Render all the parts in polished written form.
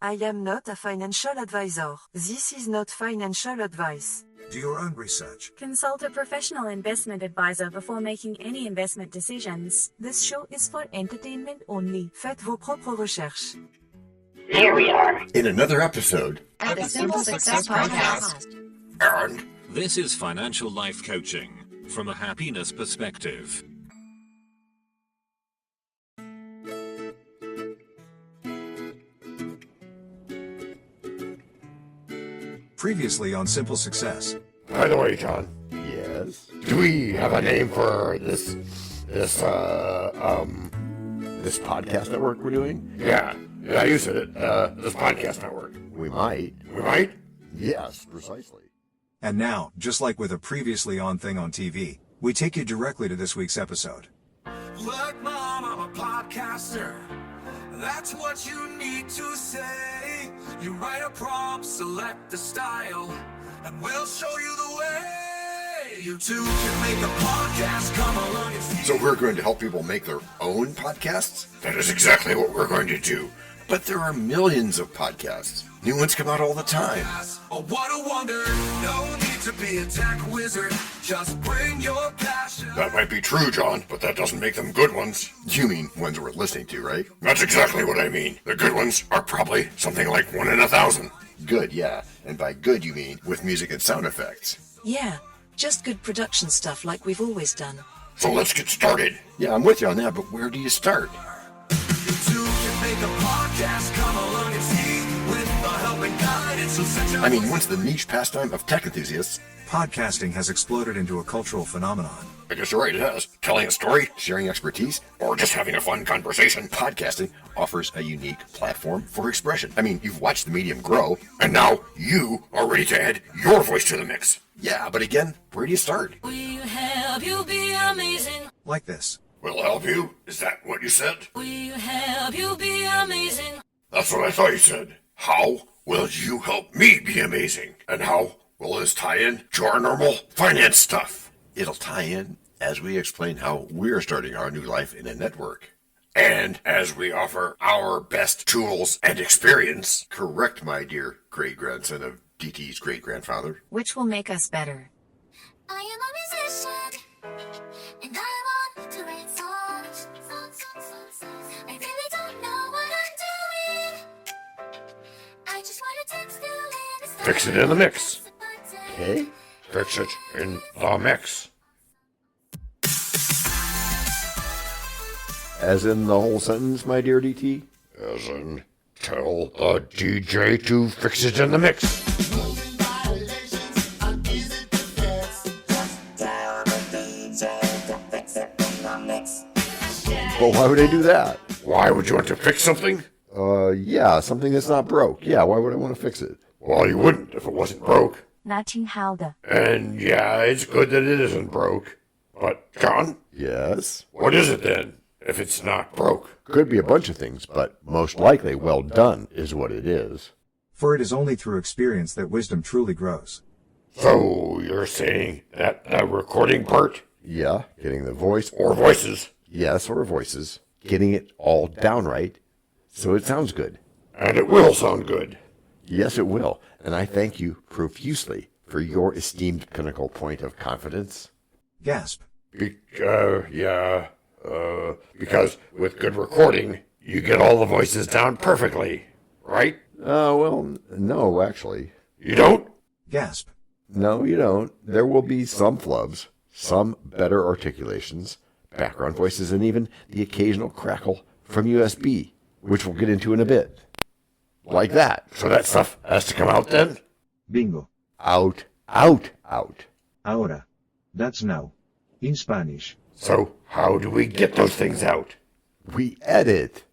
I am not a financial advisor. This is not financial advice. Do your own research. Consult a professional investment advisor before making any investment decisions. This show is for entertainment only. Faites vos propres recherches. Here we are in another episode at the Simple Success Podcast. And this is financial life coaching from a happiness perspective. Previously on Simple Success. By the way, John. Yes? Do we have a name for this podcast network we're doing? Yeah, you said it. This podcast network. We might. We might? Yes, precisely. And now, just like with a previously on thing on TV, we take you directly to this week's episode. Look, Mom, I'm a podcaster. That's what you need to say. You write a prompt, select the style, and we'll show you the way. You too can make a podcast. Come along and see. So we're going to help people make their own podcasts? That is exactly what we're going to do. But there are millions of podcasts. New ones come out all the time. Oh, what a wonder. No need to be a tech wizard. Just bring your passion. That might be true, John, but that doesn't make them good ones. You mean ones worth listening to, right? That's exactly what I mean. The good ones are probably something like 1 in 1,000. Good, yeah. And by good, you mean with music and sound effects. Yeah, just good production stuff like we've always done. So let's get started. Yeah, I'm with you on that, but where do you start? You too can make a podcast. Come along and see with the help and guidance. So I mean, once the niche pastime of tech enthusiasts, podcasting has exploded into a cultural phenomenon. I guess you're right, it has. Telling a story, sharing expertise, or just having a fun conversation. Podcasting offers a unique platform for expression. I mean, you've watched the medium grow, and now you are ready to add your voice to the mix. Yeah, but again, where do you start? Will help you be amazing? Like this. We'll help you? Is that what you said? Will help you be amazing? That's what I thought you said. How will you help me be amazing? And how will this tie in to our normal finance stuff? It'll tie in as we explain how we're starting our new life in a network. And as we offer our best tools and experience. Correct, my dear great-grandson of DT's great-grandfather. Which will make us better. I am a musician, and I want to write songs. I really don't know what I'm doing. I just want to text you in. Fix it in the mix. Okay? Fix it in the mix. As in the whole sentence, my dear DT? As in, tell the DJ to fix it in the mix. Well, why would I do that? Why would you want to fix something? Yeah, something that's not broke. Yeah, why would I want to fix it? Well, you wouldn't if it wasn't broke. 那挺好的. And yeah, it's good that it isn't broke. But, John? Yes? What is it then, if it's not broke? Could be a bunch of things, but most likely well done is what it is. For it is only through experience that wisdom truly grows. So, you're saying that the recording part? Yeah, getting the voice or voices. Yes, or voices. Getting it all down right, so it sounds good. And it will sound good. Yes, it will. And I thank you profusely for your esteemed pinnacle point of confidence. Gasp. Because with good recording, you get all the voices down perfectly, right? Well, no, actually. You don't? Gasp. No, you don't. There will be some flubs, some better articulations, background voices, and even the occasional crackle from USB, which we'll get into in a bit. Like that. So that stuff has to come out then? Bingo. Out. Ahora. That's now. In Spanish. So how do we get those things out? We edit.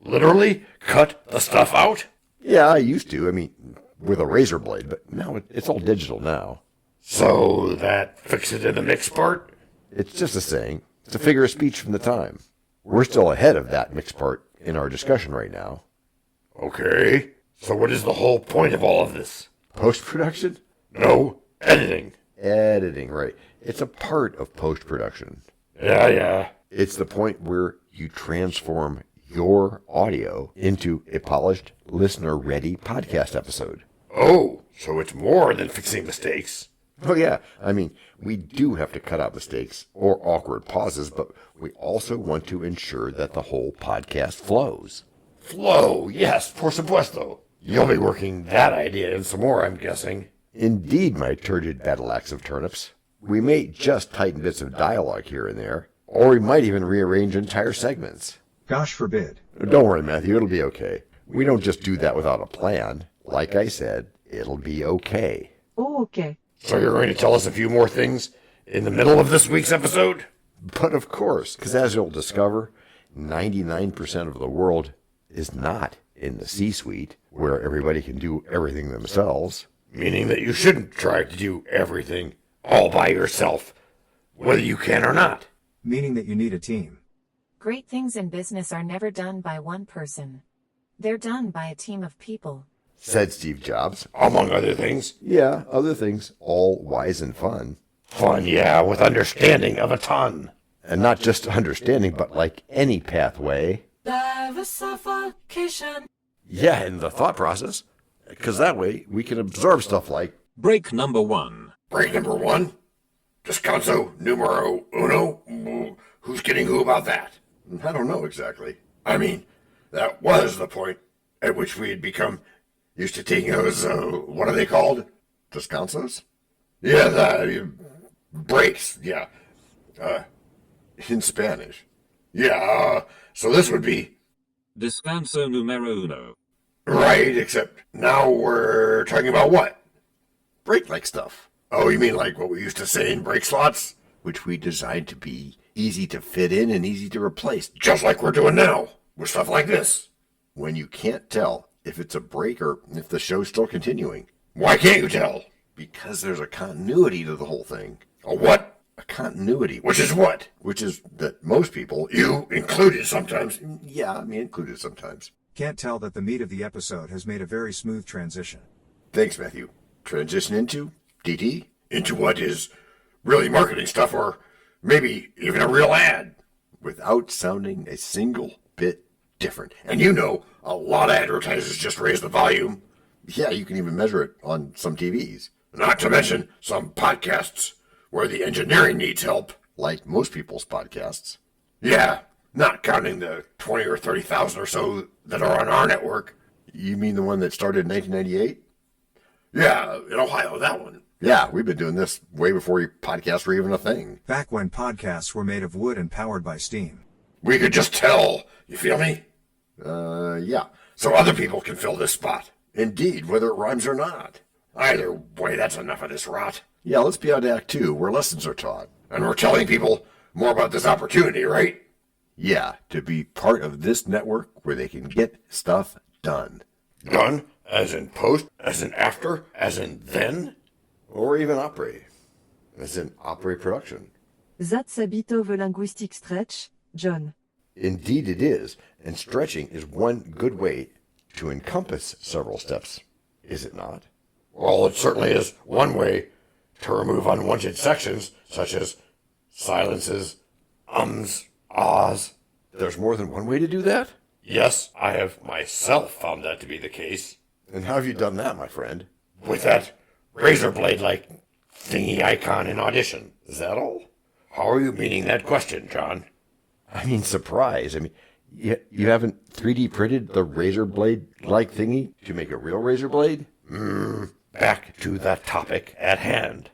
Literally cut the stuff out? Yeah, I used to. I mean, with a razor blade, but now it's all digital now. So that fix it in the mix part? It's just a saying. It's a figure of speech from the time. We're still ahead of that mix part in our discussion right now. Okay. So what is the whole point of all of this? Post-production? No, editing. Editing, right. It's a part of post-production. Yeah. It's the point where you transform your audio into a polished, listener-ready podcast episode. Oh, so it's more than fixing mistakes. Oh yeah, I mean, we do have to cut out mistakes or awkward pauses, but we also want to ensure that the whole podcast flows. Flow, yes, por supuesto. You'll be working that idea in some more, I'm guessing. Indeed, my turgid battle axe of turnips. We may just tighten bits of dialogue here and there, or we might even rearrange entire segments. Gosh forbid. Don't worry, Matthew, it'll be okay. We don't just do that without a plan. Like I said, it'll be okay. Oh, okay. So you're going to tell us a few more things in the middle of this week's episode? But of course, because as you'll discover, 99% of the world is not in the C-suite, where everybody can do everything themselves. Meaning that you shouldn't try to do everything all by yourself, whether you can or not. Meaning that you need a team. Great things in business are never done by one person. They're done by a team of people. Said Steve Jobs, among other things. Yeah, other things, all wise and fun. Fun, yeah, with understanding of a ton. And not just understanding, but like any pathway. Diversification. Yeah, in the thought process. Because that way, we can absorb stuff like... Break number 1. Break number 1? Descanso numero uno? Who's getting who about that? I don't know exactly. I mean, that was the point at which we had become used to taking those, what are they called? Descansos? Yeah, the breaks, yeah. In Spanish. Yeah, so this would be... Descanso numero uno. Right, except now we're talking about what? Break-like stuff. Oh, you mean like what we used to say in break slots? Which we designed to be easy to fit in and easy to replace. Just like we're doing now, with stuff like this. When you can't tell if it's a break or if the show's still continuing. Why can't you tell? Because there's a continuity to the whole thing. A what? A continuity. Which is what? Which is that most people, you included sometimes. Yeah, me included sometimes. Can't tell that the meat of the episode has made a very smooth transition. Thanks, Matthew. Transition into DT? Into what is really marketing stuff, or maybe even a real ad. Without sounding a single bit different. And you know, a lot of advertisers just raise the volume. Yeah, you can even measure it on some TVs. Not to mention some podcasts where the engineering needs help. Like most people's podcasts. Yeah, not counting the 20 or 30,000 or so that are on our network. You mean the one that started in 1998? Yeah, in Ohio, that one. Yeah, we've been doing this way before podcasts were even a thing. Back when podcasts were made of wood and powered by steam. We could just tell, you feel me? Yeah. So other people can fill this spot. Indeed, whether it rhymes or not. Either way, that's enough of this rot. Yeah, let's be on to Act 2, where lessons are taught. And we're telling people more about this opportunity, right? Yeah, to be part of this network where they can get stuff done. Done? As in post? As in after? As in then? Or even après? As in après production? That's a bit of a linguistic stretch, John. Indeed it is, and stretching is one good way to encompass several steps, is it not? Well, it certainly is one way to remove unwanted sections, such as silences, ahs. There's more than one way to do that? Yes, I have myself found that to be the case. And how have you done that, my friend? With that razor blade-like thingy icon in Audition. Is that all? How are you meaning that question, John? I mean, surprise. I mean, you haven't 3D printed the razor blade-like thingy to make a real razor blade? Back to the topic at hand.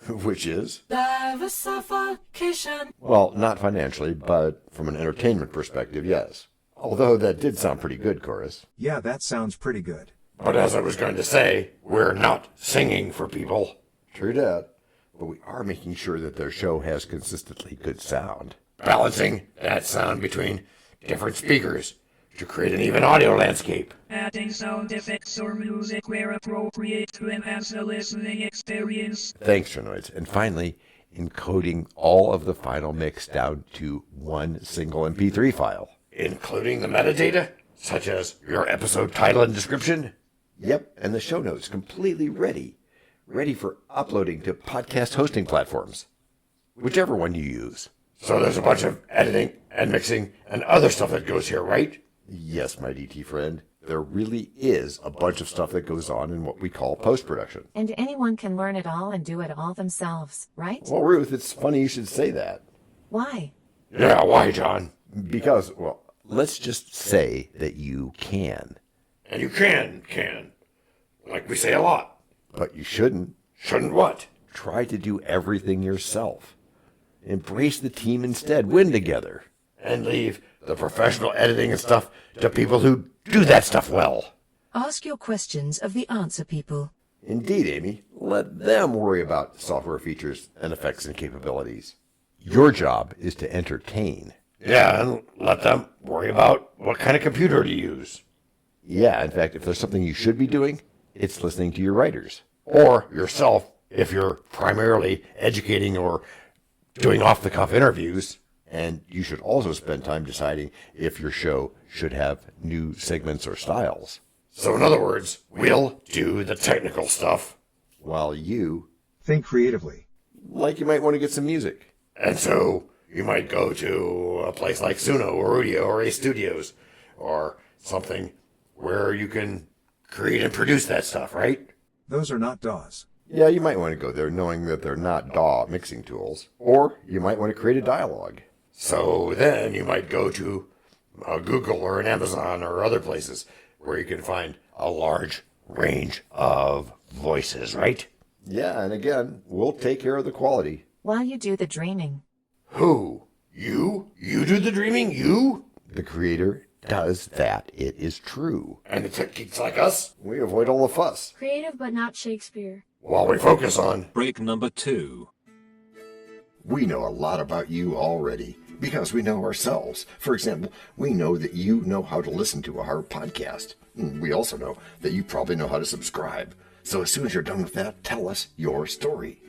Which is? Diversification. Well, not financially, but from an entertainment perspective, yes. Although that did sound pretty good, Chorus. Yeah, that sounds pretty good. But as I was going to say, we're not singing for people. True that. But we are making sure that their show has consistently good sound. Balancing that sound between different speakers to create an even audio landscape. Adding sound effects or music where appropriate to enhance the listening experience. Thanks, Trinoids. And finally, encoding all of the final mix down to one single MP3 file. Including the metadata, such as your episode title and description? Yep, and the show notes completely ready for uploading to podcast hosting platforms. Whichever one you use. So there's a bunch of editing and mixing and other stuff that goes here, right? Yes, my DT friend. There really is a bunch of stuff that goes on in what we call post-production. And anyone can learn it all and do it all themselves, right? Well, Ruth, it's funny you should say that. Why? Yeah, why, John? Because, well, let's just say that you can. And you can. Like we say a lot. But you shouldn't. Shouldn't what? Try to do everything yourself. Embrace the team instead. Win together. And leave the professional editing and stuff to people who do that stuff well. Ask your questions of the answer people. Indeed, Amy. Let them worry about software features and effects and capabilities. Your job is to entertain. Yeah, and let them worry about what kind of computer to use. Yeah, in fact, if there's something you should be doing, it's listening to your writers. Or yourself, if you're primarily educating or doing off-the-cuff interviews. And you should also spend time deciding if your show should have new segments or styles. So in other words, we'll do the technical stuff, while you think creatively. Like you might want to get some music. And so you might go to a place like Suno or Udio or Ace Studios or something where you can create and produce that stuff, right? Those are not DAWs. Yeah, you might want to go there knowing that they're not DAW mixing tools. Or you might want to create a dialogue. So then you might go to a Google or an Amazon or other places where you can find a large range of voices, right? Yeah, and again, we'll take care of the quality. While you do the dreaming. Who? You? You do the dreaming? You? The creator does that. It is true. And the tech geeks like us, we avoid all the fuss. Creative but not Shakespeare. While we focus on break number 2. We know a lot about you already because we know ourselves. For example, we know that you know how to listen to our podcast. We also know that you probably know how to subscribe. So as soon as you're done with that, tell us your story.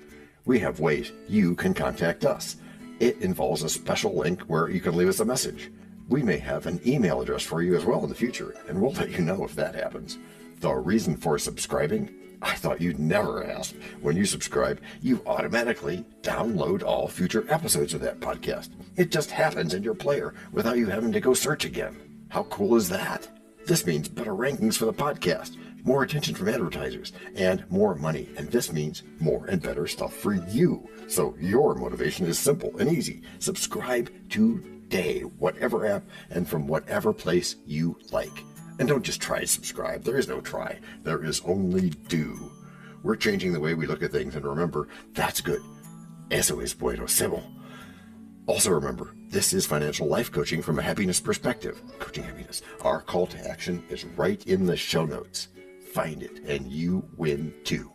We have ways you can contact us. It involves a special link where you can leave us a message. We may have an email address for you as well in the future, and we'll let you know if that happens. The reason for subscribing? I thought you'd never ask. When you subscribe, you automatically download all future episodes of that podcast. It just happens in your player without you having to go search again. How cool is that? This means better rankings for the podcast, more attention from advertisers, and more money. And this means more and better stuff for you. So your motivation is simple and easy. Subscribe today, whatever app and from whatever place you like. And don't just try to subscribe. There is no try. There is only do. We're changing the way we look at things, and remember, that's good. Eso es buenísimo. Also remember, this is financial life coaching from a happiness perspective. Coaching happiness. Our call to action is right in the show notes. Find it, and you win too.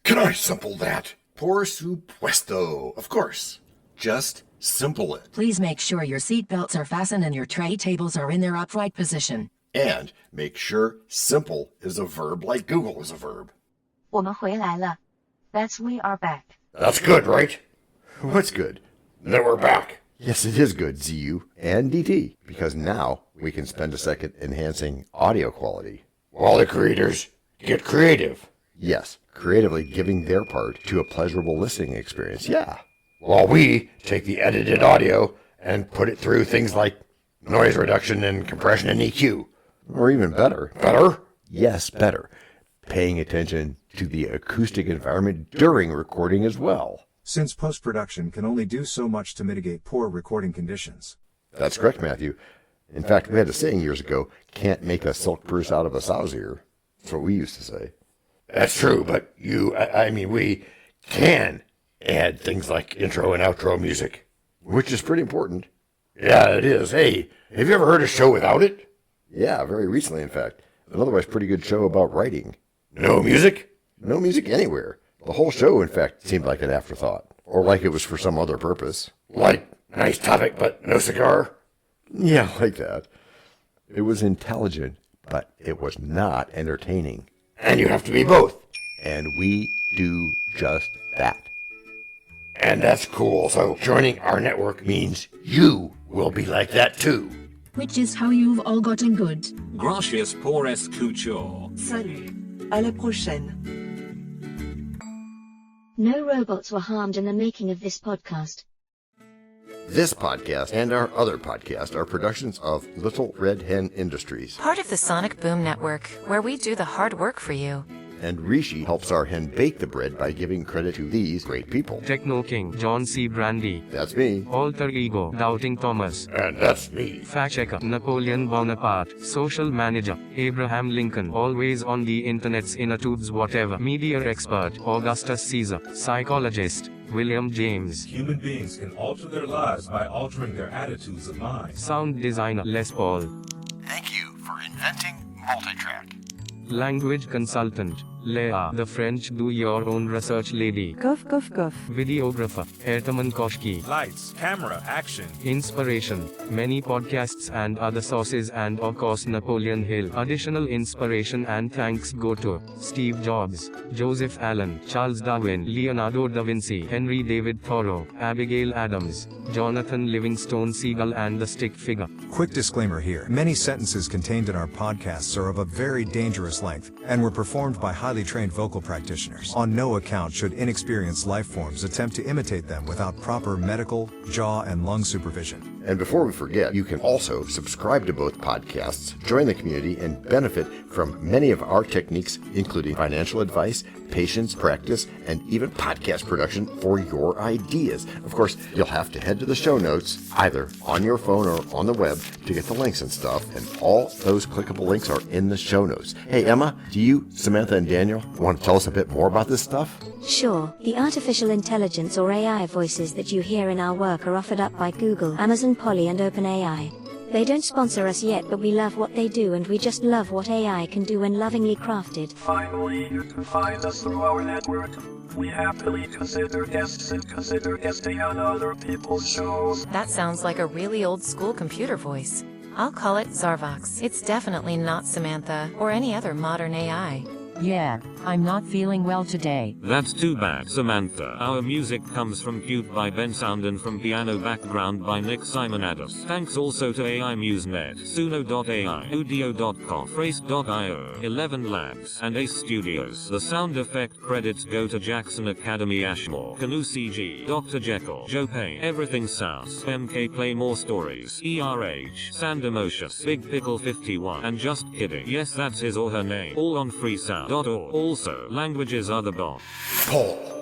Can I simple that? Por supuesto. Of course. Just simple it. Please make sure your seat belts are fastened and your tray tables are in their upright position. And make sure simple is a verb like Google is a verb. 我们回来了. That's we are back. That's good, right? What's good? That we're back. Yes, it is good, ZU and DT, because now we can spend a second enhancing audio quality. While the creators get creative. Yes, creatively giving their part to a pleasurable listening experience. Yeah. While we take the edited audio and put it through things like noise reduction and compression and EQ. Or even better. Better? Yes, better. Paying attention to the acoustic environment during recording as well. Since post-production can only do so much to mitigate poor recording conditions. That's correct, Matthew. In fact, we had a saying years ago, can't make a silk purse out of a sow's ear. That's what we used to say. That's true, but we can add things like intro and outro music, which is pretty important. Yeah, it is. Hey, have you ever heard a show without it? Yeah, very recently, in fact. An otherwise pretty good show about writing. No music? No music anywhere. The whole show, in fact, seemed like an afterthought, or like it was for some other purpose. Like, nice topic, but no cigar? Yeah, like that. It was intelligent, but it was not entertaining. And you have to be both. And we do just that. And that's cool, so joining our network means you will be like that too. Which is how you've all gotten good. Gracias por escuchar. Salut. À la prochaine. No robots were harmed in the making of this podcast. This podcast and our other podcast are productions of Little Red Hen Industries. Part of the Sonic Boom Network, where we do the hard work for you. And Rishi helps our hen bake the bread by giving credit to these great people. Techno King, John Brandy. That's me. Alter Ego, Doubting Thomas. And that's me. Fact Checker, Napoleon Bonaparte. Social Manager, Abraham Lincoln. Always on the internet's inner tubes whatever. Media Expert, Augustus Caesar. Psychologist, William James. Human beings can alter their lives by altering their attitudes of mind. Sound Designer, Les Paul. Thank you for inventing multitrack. Language Consultant, Leah, the French do-your-own research lady. Goof, goof, goof. Videographer, Etomon Koshki. Lights, camera, action. Inspiration, many podcasts and other sources, and of course Napoleon Hill. Additional inspiration and thanks go to Steve Jobs, Joseph Allen, Charles Darwin, Leonardo da Vinci, Henry David Thoreau, Abigail Adams, Jonathan Livingstone Seagull, and the Stick Figure. Quick disclaimer here. Many sentences contained in our podcasts are of a very dangerous length, and were performed by highly trained vocal practitioners. On no account should inexperienced life forms attempt to imitate them without proper medical, jaw, and lung supervision. And before we forget, you can also subscribe to both podcasts, join the community, and benefit from many of our techniques, including financial advice, patience practice, and even podcast production for your ideas. Of course, you'll have to head to the show notes, either on your phone or on the web, to get the links and stuff, and all those clickable links are in the show notes. Hey, Emma, do you, Samantha, and Daniel want to tell us a bit more about this stuff? Sure. The artificial intelligence or AI voices that you hear in our work are offered up by Google, Amazon Polly, and OpenAI. They don't sponsor us yet, but we love what they do, and we just love what AI can do when lovingly crafted. Finally, you can find us through our network. We happily consider guests and consider guesting on other people's shows. That sounds like a really old school computer voice. I'll call it Zarvox. It's definitely not Samantha or any other modern AI. Yeah, I'm not feeling well today. That's too bad, Samantha. Our music comes from Cute by Ben Sound and from Piano Background by Nick Simonados. Thanks also to AI MuseNet, Suno.ai, Udio.com, Phrase.io, 11 Labs, and Ace Studios. The sound effect credits go to Jackson Academy Ashmore, Canoe CG, Dr. Jekyll, Joe Payne, Everything South, MK Play More Stories, ERH, Sand Emotions, Big Pickle 51, and Just Kidding. Yes, that's his or her name. All on freesound.org. Also, languages are the bomb. Paul.